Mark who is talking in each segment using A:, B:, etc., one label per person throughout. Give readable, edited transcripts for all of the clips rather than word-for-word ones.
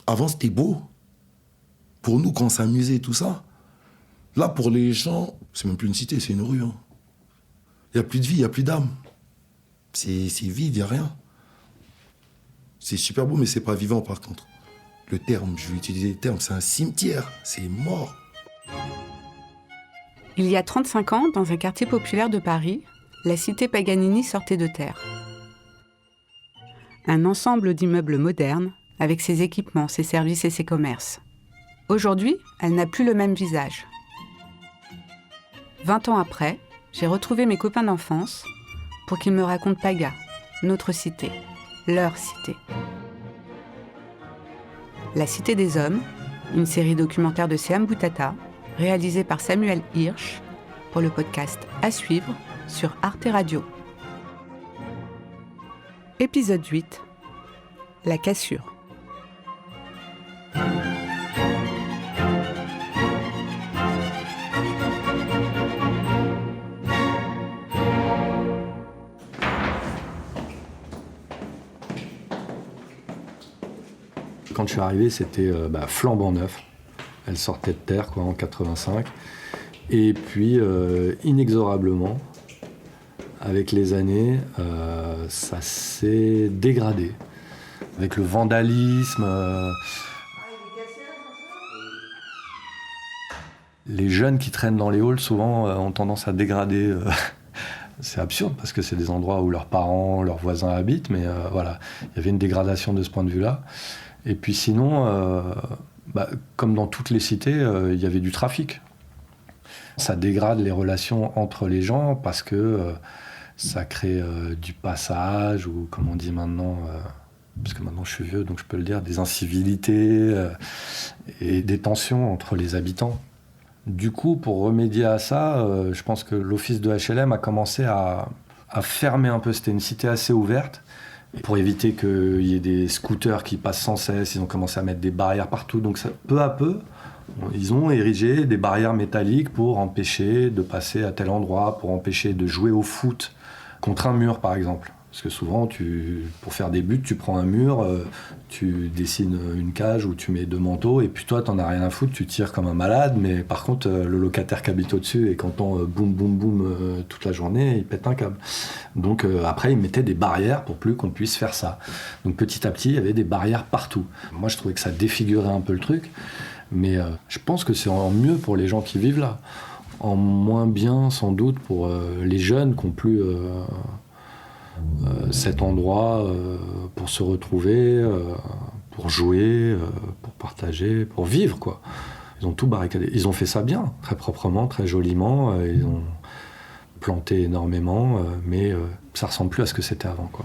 A: Avant, c'était beau. Pour nous, quand on s'amusait, tout ça. Là, pour les gens, c'est même plus une cité, c'est une rue. Hein. Il n'y a plus de vie, il n'y a plus d'âme. C'est vide, il n'y a rien. C'est super beau, mais c'est pas vivant, par contre. Le terme, je vais utiliser le terme, c'est un cimetière. C'est mort.
B: Il y a 35 ans, dans un quartier populaire de Paris, la cité Paganini sortait de terre. Un ensemble d'immeubles modernes, avec ses équipements, ses services et ses commerces. Aujourd'hui, elle n'a plus le même visage. 20 ans après, j'ai retrouvé mes copains d'enfance pour qu'ils me racontent Paga, notre cité, leur cité. La Cité des Hommes, une série documentaire de Seam Boutata, réalisée par Samuel Hirsch, pour le podcast À suivre sur Arte Radio. Épisode 8. La cassure.
C: Quand je suis arrivé, c'était flambant neuf. Elle sortait de terre en 85. Et puis, inexorablement, avec les années, ça s'est dégradé. Avec le vandalisme. Les jeunes qui traînent dans les halls, souvent, ont tendance à dégrader. C'est absurde parce que c'est des endroits où leurs parents, leurs voisins habitent. Mais voilà, il y avait une dégradation de ce point de vue-là. Et puis sinon, comme dans toutes les cités, il y avait du trafic. Ça dégrade les relations entre les gens parce que ça crée du passage ou, comme on dit maintenant, parce que maintenant je suis vieux donc je peux le dire, des incivilités et des tensions entre les habitants. Du coup, pour remédier à ça, je pense que l'office de HLM a commencé à fermer un peu. C'était une cité assez ouverte. Pour éviter qu'il y ait des scooters qui passent sans cesse, ils ont commencé à mettre des barrières partout. Donc peu à peu, ils ont érigé des barrières métalliques pour empêcher de passer à tel endroit, pour empêcher de jouer au foot contre un mur, par exemple. Parce que souvent, pour faire des buts, tu prends un mur, tu dessines une cage où tu mets 2 manteaux, et puis toi, t'en as rien à foutre, tu tires comme un malade, mais par contre, le locataire qui habite au-dessus et qui entend boum, boum, boum toute la journée, il pète un câble. Donc après, ils mettaient des barrières pour plus qu'on puisse faire ça. Donc petit à petit, il y avait des barrières partout. Moi, je trouvais que ça défigurait un peu le truc, mais je pense que c'est en mieux pour les gens qui vivent là. En moins bien, sans doute, pour les jeunes qui n'ont plus... cet endroit pour se retrouver, pour jouer, pour partager, pour vivre, quoi. Ils ont tout barricadé. Ils ont fait ça bien, très proprement, très joliment. Ils ont planté énormément, mais ça ressemble plus à ce que c'était avant, quoi.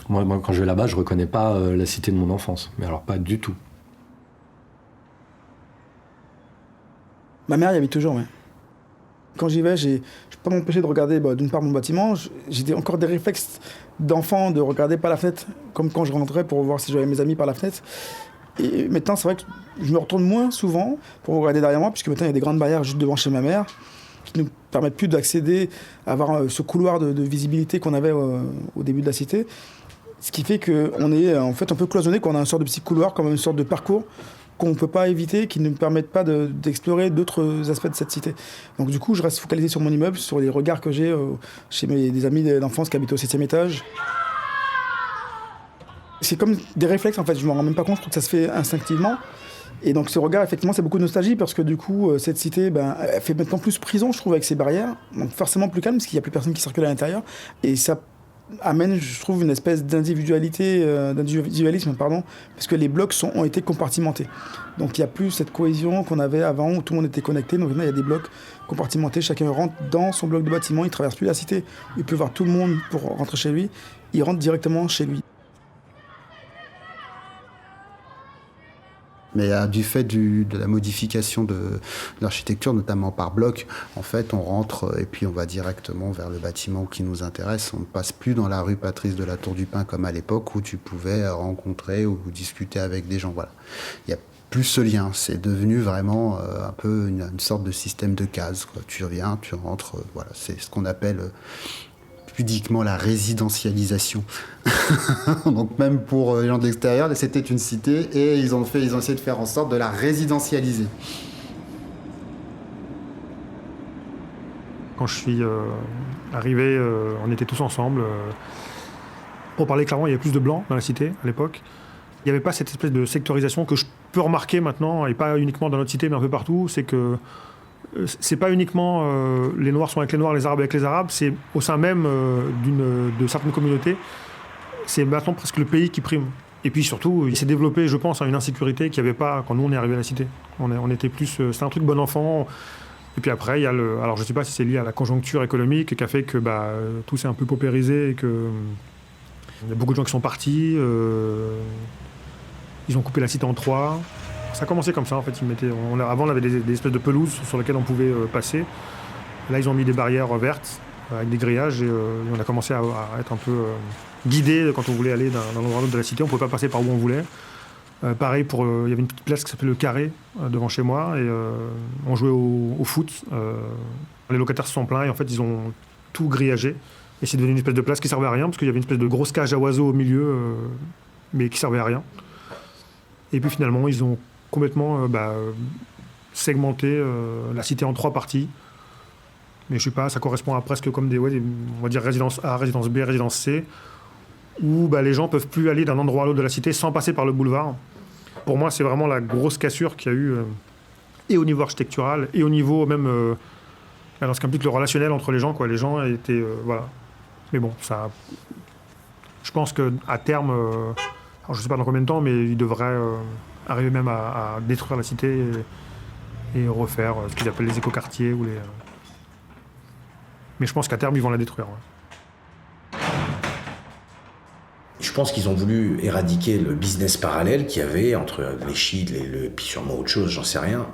C: Moi, quand je vais là-bas, je reconnais pas la cité de mon enfance, mais alors pas du tout.
D: Ma mère y habite toujours, ouais. Quand j'y vais, je ne peux pas m'empêcher de regarder d'une part mon bâtiment. J'ai encore des réflexes d'enfant de regarder par la fenêtre, comme quand je rentrais pour voir si j'avais mes amis par la fenêtre. Et maintenant, c'est vrai que je me retourne moins souvent pour regarder derrière moi, puisque maintenant il y a des grandes barrières juste devant chez ma mère qui ne nous permettent plus d'accéder, à avoir ce couloir de visibilité qu'on avait au début de la cité. Ce qui fait qu'on est en fait un peu cloisonné, qu'on a une sorte de petit couloir, comme une sorte de parcours qu'on ne peut pas éviter, qui ne me permettent pas d'explorer d'autres aspects de cette cité. Donc du coup, je reste focalisé sur mon immeuble, sur les regards que j'ai chez des amis d'enfance qui habitent au 7e étage. C'est comme des réflexes, en fait, je ne m'en rends même pas compte, je trouve que ça se fait instinctivement. Et donc ce regard, effectivement, c'est beaucoup de nostalgie, parce que du coup, cette cité, elle fait maintenant plus prison, je trouve, avec ses barrières. Donc forcément plus calme, parce qu'il n'y a plus personne qui circule à l'intérieur. Et ça amène, je trouve, une espèce d'individualisme, parce que les blocs ont été compartimentés. Donc il n'y a plus cette cohésion qu'on avait avant, où tout le monde était connecté. Donc maintenant, il y a des blocs compartimentés, chacun rentre dans son bloc de bâtiment, il ne traverse plus la cité, il peut voir tout le monde pour rentrer chez lui, il rentre directement chez lui.
E: Mais du fait de la modification de l'architecture, notamment par bloc, en fait, on rentre et puis on va directement vers le bâtiment qui nous intéresse. On ne passe plus dans la rue Patrice de la Tour du Pin comme à l'époque où tu pouvais rencontrer ou discuter avec des gens. Voilà. Il n'y a plus ce lien. C'est devenu vraiment un peu une sorte de système de cases, quoi. Tu reviens, tu rentres. Voilà. C'est ce qu'on appelle pudiquement la résidentialisation. Donc même pour les gens de l'extérieur, c'était une cité et ils ont essayé de faire en sorte de la résidentialiser.
F: Quand je suis arrivé, on était tous ensemble. Pour parler clairement, il y avait plus de blancs dans la cité à l'époque. Il n'y avait pas cette espèce de sectorisation que je peux remarquer maintenant, et pas uniquement dans notre cité, mais un peu partout. C'est que c'est pas uniquement les Noirs sont avec les Noirs, les Arabes avec les Arabes, c'est au sein même de certaines communautés, c'est maintenant presque le pays qui prime. Et puis surtout, il s'est développé, je pense, une insécurité qu'il n'y avait pas quand nous on est arrivé à la cité. On était plus, c'était un truc bon enfant. Et puis après, il y a alors je ne sais pas si c'est lié à la conjoncture économique qui a fait que tout s'est un peu paupérisé et que il y a beaucoup de gens qui sont partis. Ils ont coupé la cité en 3. Ça a commencé comme ça en fait. Avant, on avait des espèces de pelouses sur lesquelles on pouvait passer. Là, ils ont mis des barrières vertes avec des grillages et on a commencé à être un peu guidé quand on voulait aller d'un endroit à l'autre de la cité. On ne pouvait pas passer par où on voulait. Pareil, il y avait une petite place qui s'appelait le Carré devant chez moi et on jouait au foot. Les locataires se sont plaints et en fait ils ont tout grillagé et c'est devenu une espèce de place qui servait à rien parce qu'il y avait une espèce de grosse cage à oiseaux au milieu mais qui servait à rien. Et puis finalement ils ont complètement segmenté la cité en 3 parties. Mais je sais pas, ça correspond à presque comme on va dire résidence A, résidence B, résidence C, où les gens peuvent plus aller d'un endroit à l'autre de la cité sans passer par le boulevard. Pour moi, c'est vraiment la grosse cassure qu'il y a eu, et au niveau architectural, et au niveau même, dans ce qu'implique le relationnel entre les gens, quoi. Les gens étaient, voilà. Mais bon, ça, je pense qu'à terme, alors je sais pas dans combien de temps, mais ils devraient arriver même à détruire la cité et refaire ce qu'ils appellent les écoquartiers ou les. Mais je pense qu'à terme, ils vont la détruire. Ouais.
G: Je pense qu'ils ont voulu éradiquer le business parallèle qu'il y avait entre les shit, puis sûrement autre chose, j'en sais rien.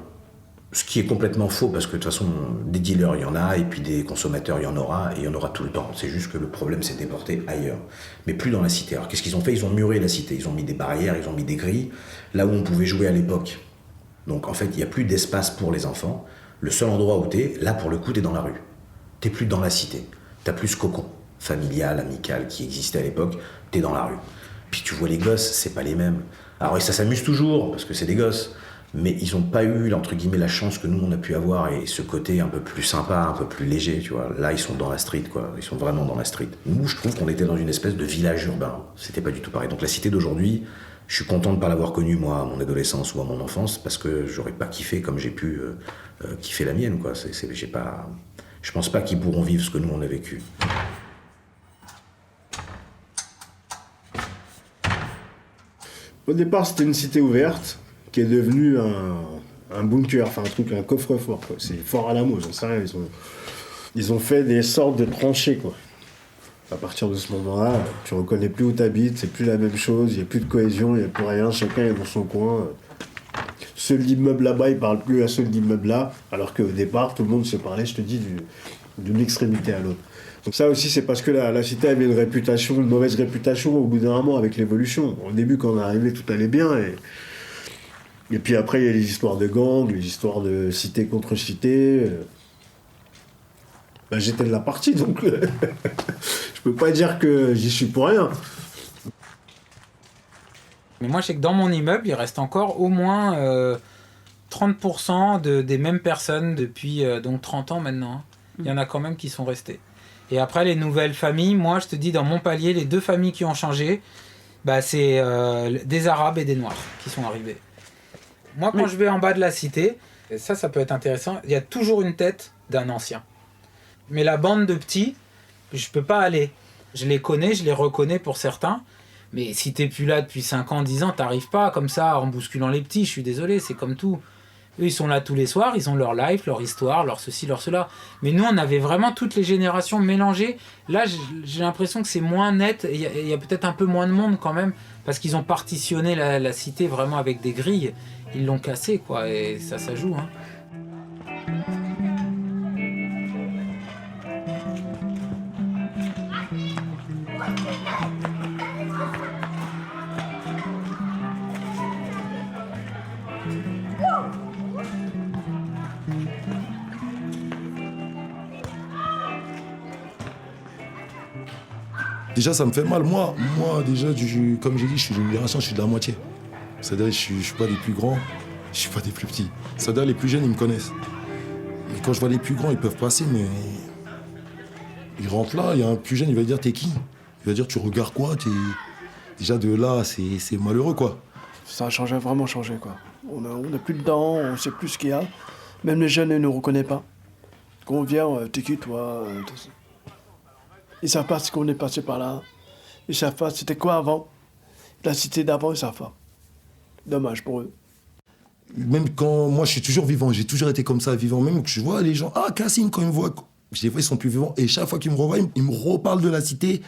G: Ce qui est complètement faux, parce que de toute façon, des dealers, il y en a, et puis des consommateurs, il y en aura, et il y en aura tout le temps. C'est juste que le problème s'est déporté ailleurs, mais plus dans la cité. Alors qu'est-ce qu'ils ont fait ? Ils ont muré la cité, ils ont mis des barrières, ils ont mis des grilles, là où on pouvait jouer à l'époque. Donc en fait, il n'y a plus d'espace pour les enfants. Le seul endroit où t'es, là pour le coup, t'es dans la rue. T'es plus dans la cité. T'as plus ce cocon familial, amical qui existait à l'époque. T'es dans la rue. Puis tu vois les gosses, c'est pas les mêmes. Alors ça s'amuse toujours, parce que c'est des gosses. Mais ils ont pas eu, entre guillemets, la chance que nous, on a pu avoir. Et ce côté un peu plus sympa, un peu plus léger, tu vois. Là, ils sont dans la street, quoi. Ils sont vraiment dans la street. Nous, je trouve qu'on était dans une espèce de village urbain. C'était pas du tout pareil. Donc la cité d'aujourd'hui, je suis content de pas l'avoir connue, moi, à mon adolescence ou à mon enfance, parce que j'aurais pas kiffé comme j'ai pu kiffer la mienne, quoi. Je pense pas qu'ils pourront vivre ce que nous, on a vécu.
H: Au départ, c'était une cité ouverte qui est devenue un bunker, enfin un coffre-fort, quoi. C'est fort à la mot, j'en sais rien. Ils ont fait des sortes de tranchées, quoi. À partir de ce moment-là, tu reconnais plus où t'habites, c'est plus la même chose, il n'y a plus de cohésion, il n'y a plus rien, chacun est dans son coin. Ceux de l'immeuble là-bas, ils parlent plus à ceux de l'immeuble là, alors qu'au départ, tout le monde se parlait, je te dis, d'une extrémité à l'autre. Donc ça aussi, c'est parce que la cité avait une mauvaise réputation au bout d'un moment avec l'évolution. Au début, quand on est arrivé, tout allait bien. Et puis après, il y a les histoires de gangs, les histoires de cité contre cité. J'étais de la partie, donc je peux pas dire que j'y suis pour rien.
I: Mais moi, je sais que dans mon immeuble, il reste encore au moins 30% des mêmes personnes depuis donc 30 ans maintenant. Il y en a quand même qui sont restés. Et après, les nouvelles familles, moi, je te dis, dans mon palier, les 2 familles qui ont changé, c'est des Arabes et des Noirs qui sont arrivés. Moi, quand je vais en bas de la cité, et ça peut être intéressant, il y a toujours une tête d'un ancien. Mais la bande de petits, je peux pas aller. Je les connais, je les reconnais pour certains. Mais si t'es plus là depuis 5 ans, 10 ans, t'arrives pas comme ça en bousculant les petits, je suis désolé, c'est comme tout. Eux, ils sont là tous les soirs, ils ont leur life, leur histoire, leur ceci, leur cela. Mais nous, on avait vraiment toutes les générations mélangées. Là, j'ai l'impression que c'est moins net, il y a peut-être un peu moins de monde quand même, parce qu'ils ont partitionné la cité vraiment avec des grilles. Ils l'ont cassé, quoi, et ça joue, hein.
A: Déjà, ça me fait mal. Moi déjà, comme j'ai dit, je suis d'une génération, je suis de la moitié. C'est-à-dire, je suis pas des plus grands, je suis pas des plus petits. C'est-à-dire, les plus jeunes, ils me connaissent. Mais quand je vois les plus grands, ils peuvent passer, mais ils rentrent là, il y a un plus jeune, il va dire, t'es qui? Il va dire, tu regardes quoi? Déjà, de là, c'est malheureux, quoi.
J: Ça a changé, vraiment changé, quoi. On n'a plus dedans, on sait plus ce qu'il y a. Même les jeunes ne nous reconnaissent pas. Quand on vient, t'es qui, toi? Ils savent pas ce qu'on est passé par là. Ils savent pas c'était quoi avant. La cité d'avant, ils savent pas. Dommage pour eux.
A: Même quand moi je suis toujours vivant, j'ai toujours été comme ça, vivant. Même que je vois les gens, Cassine, quand ils me voient, des fois ils sont plus vivants. Et chaque fois qu'ils me revoient, ils me reparlent de la cité,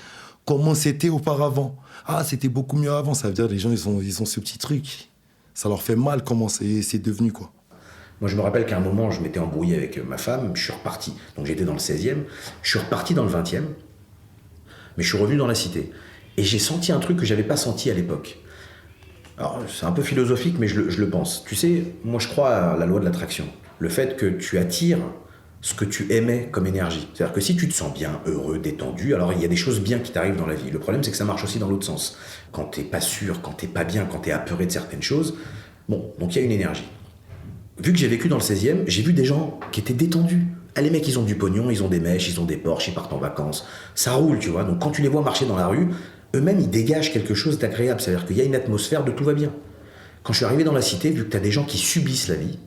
A: comment c'était auparavant. C'était beaucoup mieux avant. Ça veut dire les gens, ils ont ce petit truc. Ça leur fait mal comment c'est devenu, quoi.
G: Moi, je me rappelle qu'à un moment, je m'étais embrouillé avec ma femme, je suis reparti. Donc j'étais dans le 16e, je suis reparti dans le 20e, mais je suis revenu dans la cité. Et j'ai senti un truc que j'avais pas senti à l'époque. Alors, c'est un peu philosophique, mais je le pense. Tu sais, moi, je crois à la loi de l'attraction. Le fait que tu attires ce que tu émets comme énergie. C'est-à-dire que si tu te sens bien, heureux, détendu, alors il y a des choses bien qui t'arrivent dans la vie. Le problème, c'est que ça marche aussi dans l'autre sens. Quand t'es pas sûr, quand t'es pas bien, quand t'es apeuré de certaines choses, bon, donc il y a une énergie. Vu que j'ai vécu dans le 16e, j'ai vu des gens qui étaient détendus. Les mecs, ils ont du pognon, ils ont des mèches, ils ont des Porsche, ils partent en vacances. Ça roule, tu vois. Donc quand tu les vois marcher dans la rue, eux-mêmes, ils dégagent quelque chose d'agréable. C'est-à-dire qu'il y a une atmosphère de tout va bien. Quand je suis arrivé dans la cité, vu que t'as des gens qui subissent la vie,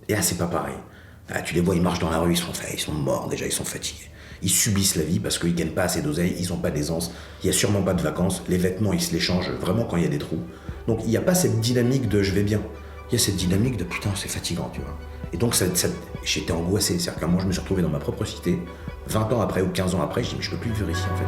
G: et c'est pas pareil. Tu les vois, ils marchent dans la rue, ils sont morts déjà, ils sont fatigués. Ils subissent la vie parce qu'ils gagnent pas assez d'oseille, ils ont pas d'aisance, il y a sûrement pas de vacances, les vêtements, ils se les changent vraiment quand il y a des trous. Donc il n'y a pas cette dynamique de je vais bien. Il y a cette dynamique de putain, c'est fatigant, tu vois. Et donc j'étais angoissé. C'est-à-dire qu'à un moment, je me suis retrouvé dans ma propre cité. 20 ans après ou 15 ans après, je dis mais je peux plus vivre ici en fait.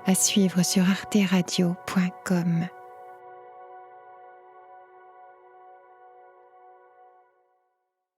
K: À suivre sur arteradio.com.